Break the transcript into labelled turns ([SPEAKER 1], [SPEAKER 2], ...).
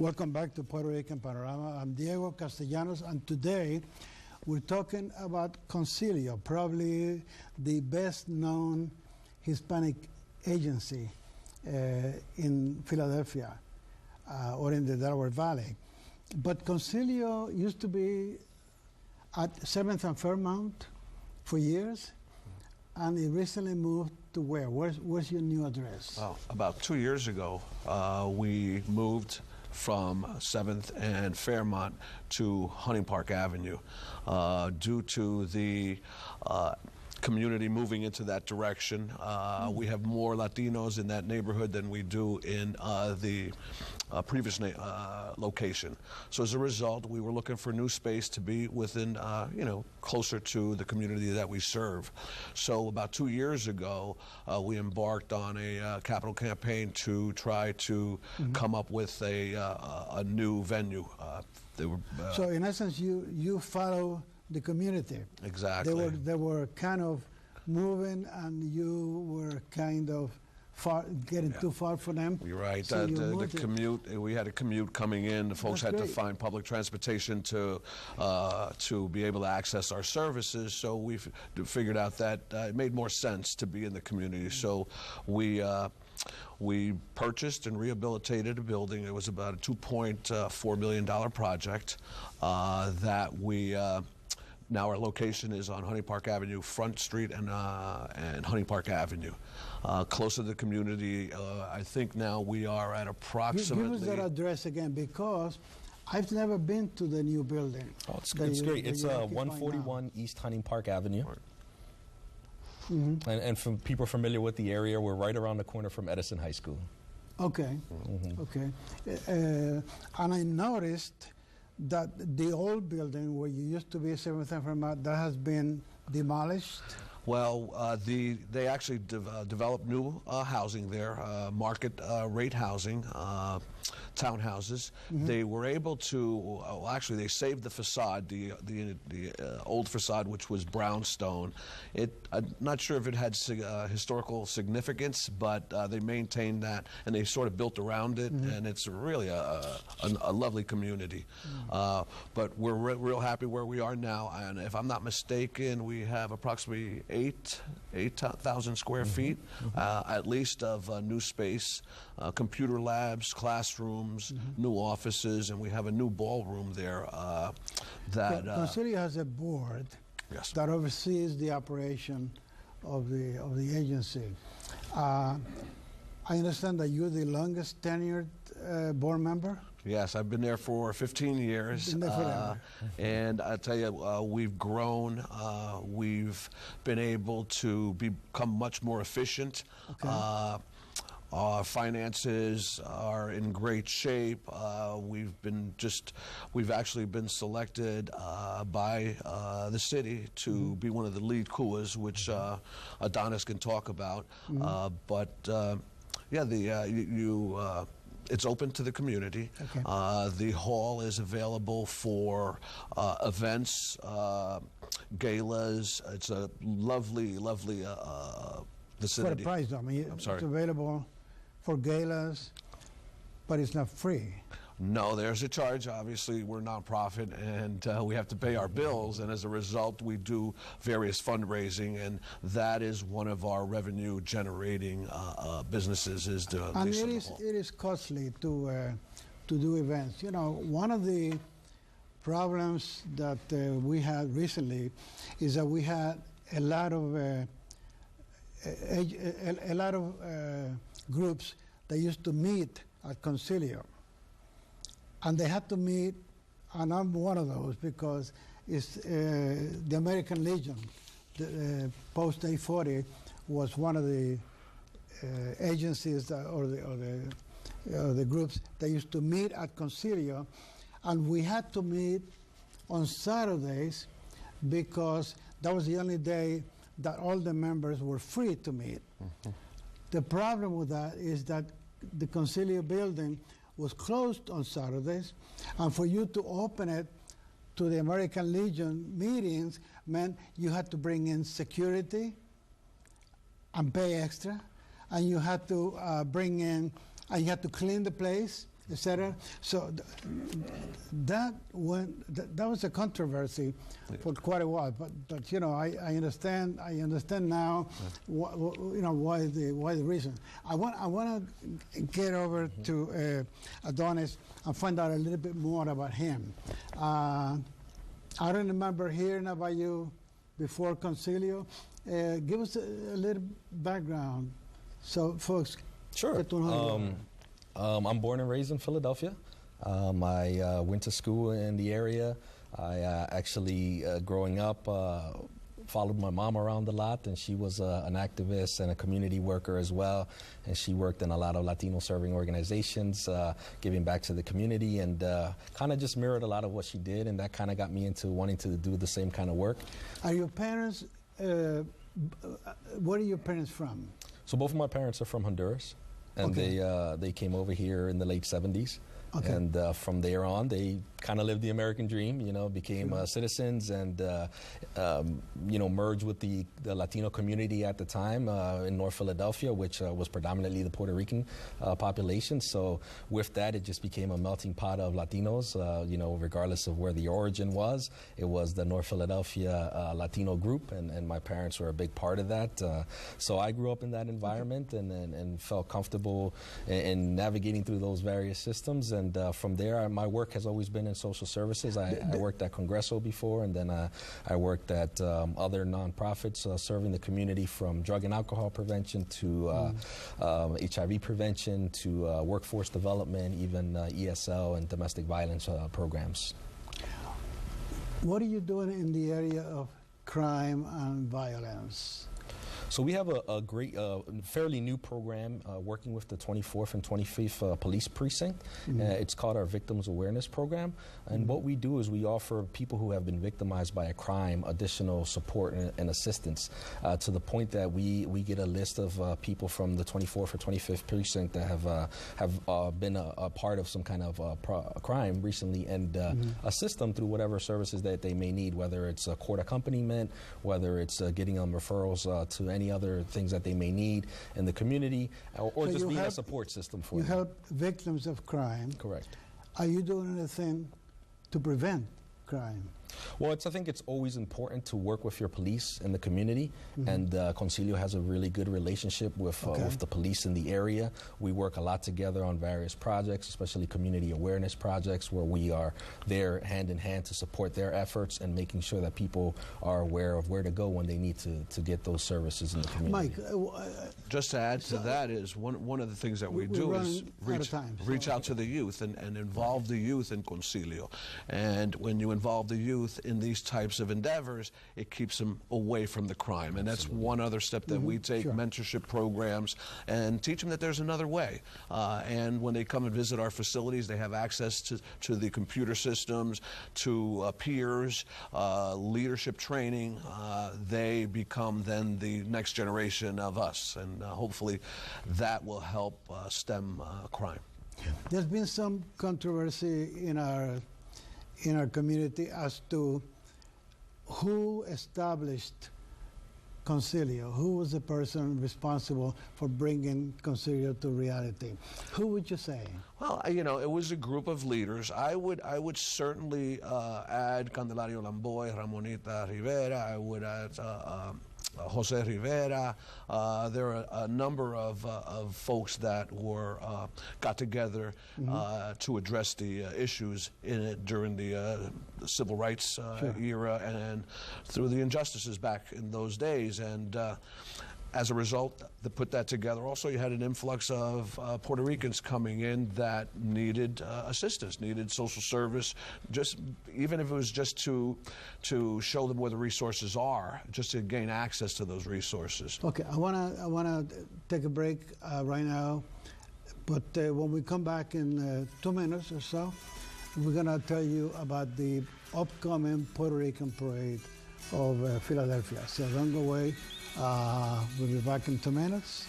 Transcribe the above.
[SPEAKER 1] Welcome back to Puerto Rican Panorama. I'm Diego Castellanos, and today we're talking about Concilio, probably the best-known Hispanic agency in Philadelphia or in the Delaware Valley. But Concilio used to be at 7th and Fairmount for years, and it recently moved to where? Where's your new address?
[SPEAKER 2] Well, about 2 years ago, we moved from 7th and Fairmount to Hunting Park Avenue due to the community moving into that direction. We have more Latinos in that neighborhood than we do in the previous location. So as a result, we were looking for new space to be within, closer to the community that we serve. So about 2 years ago, we embarked on a capital campaign to try to come up with a new venue.
[SPEAKER 1] So in essence, you follow the community.
[SPEAKER 2] Exactly.
[SPEAKER 1] They were kind of moving, and you were kind of getting too far for them.
[SPEAKER 2] You're right.
[SPEAKER 1] So
[SPEAKER 2] the commute. We had a commute coming in. The folks had to find public transportation to be able to access our services. So we figured out that it made more sense to be in the community. So we purchased and rehabilitated a building. It was about a $2.4 million project that we. Now our location is on Hunting Park Avenue, Front Street, and Hunting Park Avenue, close to the community. I think now we are at approximately.
[SPEAKER 1] Give us that address again, because I've never been to the new building.
[SPEAKER 3] Oh, it's great. It's 141 East Hunting Park Avenue. And for people familiar with the area, we're right around the corner from Edison High School.
[SPEAKER 1] Okay. Okay. And I noticed that the old building where you used to be 7th and Fairmount, that has been demolished?
[SPEAKER 2] Well, they actually developed new housing there, market rate housing, townhouses. They were able to, actually they saved the facade, the old facade, which was brownstone. I'm not sure if it had historical significance, but they maintained that, and they sort of built around it, and it's really a lovely community. But we're real happy where we are now, and if I'm not mistaken, we have approximately 8,000 square feet, at least, of new space, computer labs, classrooms, new offices, and we have a new ballroom there.
[SPEAKER 1] Concilio has a board that oversees the operation of the agency. I understand that you're the longest tenured board member?
[SPEAKER 2] Yes, I've been there for 15 years, and I tell you, we've grown. We've been able to become much more efficient. Our finances are in great shape. We've actually been selected by the city to be one of the lead CUAs, which Adonis can talk about. It's open to the community. The hall is available for events, galas. It's a lovely, lovely vicinity.
[SPEAKER 1] What a price, I mean, it's available for galas, but it's not free.
[SPEAKER 2] No, there's a charge. Obviously, we're a nonprofit, and we have to pay our bills, and as a result, we do various fundraising, and that is one of our revenue-generating businesses.
[SPEAKER 1] And it is costly to do events. You know, one of the problems that we had recently is that we had a lot of groups that used to meet at Concilio. And they had to meet, and I'm one of those, because it's the American Legion. Post 840 was one of the agencies or the groups that used to meet at Concilio, and we had to meet on Saturdays because that was the only day that all the members were free to meet. The problem with that is that the Concilio building was closed on Saturdays, and for you to open it to the American Legion meetings meant you had to bring in security and pay extra, and you had to bring in, and you had to clean the place, etc. So that was a controversy for quite a while. But you know, I understand now. Why the reason. I want to get over to Adonis and find out a little bit more about him. I don't remember hearing about you before Concilio. Give us a little background, so folks.
[SPEAKER 3] Sure.
[SPEAKER 1] Get to know you.
[SPEAKER 3] I'm born and raised in Philadelphia. I went to school in the area. I actually, growing up, followed my mom around a lot, and she was an activist and a community worker as well. And she worked in a lot of Latino serving organizations, giving back to the community, and kind of just mirrored a lot of what she did, and that kind of got me into wanting to do the same kind of work.
[SPEAKER 1] Are your parents, where are your parents from?
[SPEAKER 3] So both of my parents are from Honduras, and they came over here in the late 70s. Okay. And from there on, they kind of lived the American dream, you know, became citizens and, you know, merged with the Latino community at the time in North Philadelphia, which was predominantly the Puerto Rican population. So with that, it just became a melting pot of Latinos, you know, regardless of where the origin was. It was the North Philadelphia Latino group, and my parents were a big part of that. So I grew up in that environment and felt comfortable in navigating through those various systems. And from there, my work has always been in social services. I worked at Congreso before, and then I worked at other nonprofits serving the community, from drug and alcohol prevention to HIV prevention to workforce development, even ESL and domestic violence programs.
[SPEAKER 1] What are you doing in the area of crime and violence?
[SPEAKER 3] So we have a great, fairly new program working with the 24th and 25th Police Precinct. It's called our Victims Awareness Program. And what we do is we offer people who have been victimized by a crime additional support and assistance to the point that we get a list of people from the 24th or 25th Precinct that have been a part of some kind of crime recently, and assist them through whatever services that they may need, whether it's a court accompaniment, whether it's getting them referrals to any other things that they may need in the community, or so just being a support system for them.
[SPEAKER 1] You help victims of crime.
[SPEAKER 3] Correct.
[SPEAKER 1] Are you doing anything to prevent crime?
[SPEAKER 3] Well, I think it's always important to work with your police in the community, and Concilio has a really good relationship with the police in the area. We work a lot together on various projects, especially community awareness projects, where we are there hand in hand to support their efforts and making sure that people are aware of where to go when they need to get those services in the community.
[SPEAKER 1] Mike,
[SPEAKER 2] just to add to that is one of the things that we do is reach out to the youth and involve the youth in Concilio. And when you involve the youth in these types of endeavors, it keeps them away from the crime. And that's one other step that we take, mentorship programs, and teach them that there's another way. And when they come and visit our facilities, they have access to the computer systems, to peers, leadership training. They become then the next generation of us, and hopefully that will help stem crime.
[SPEAKER 1] There's been some controversy in our community as to who established Concilio, who was the person responsible for bringing Concilio to reality. Who would you say?
[SPEAKER 2] Well, you know, it was a group of leaders. I would certainly add Candelario Lamboy, Ramonita Rivera. I would add Jose Rivera. There are a number of folks that got together to address the issues in it during the civil rights era and through the injustices back in those days. And as a result, they put that together. Also, you had an influx of Puerto Ricans coming in that needed assistance, needed social service, even if it was just to show them where the resources are, just to gain access to those resources.
[SPEAKER 1] Okay, I wanna take a break right now, but when we come back in 2 minutes or so, we're gonna tell you about the upcoming Puerto Rican parade of Philadelphia. So don't go away. We'll be back in 2 minutes.